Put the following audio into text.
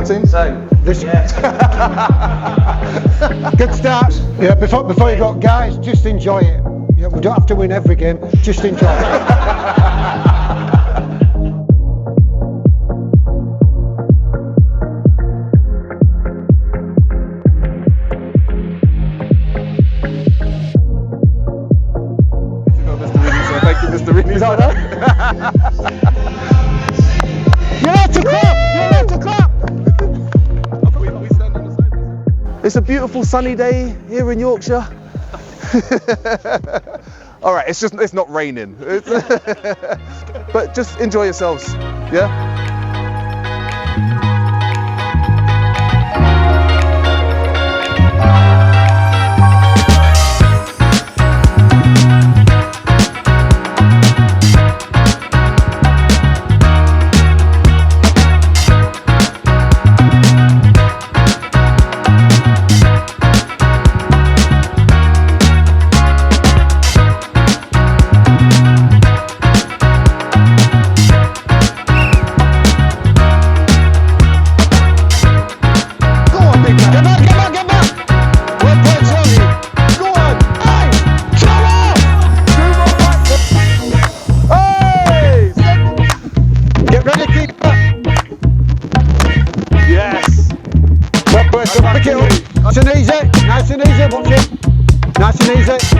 routines? So, This yeah. good start. Yeah, before you go, guys, just enjoy it. Yeah, we don't have to win every game. Just enjoy it. Thank you, Mr. Reedy. Is that right? You're allowed to clap! You're allowed to clap! We stand on the side. It's a beautiful sunny day here in Yorkshire. All right, it's not raining. But just enjoy yourselves, yeah? Nice and easy, watch it. Nice and easy.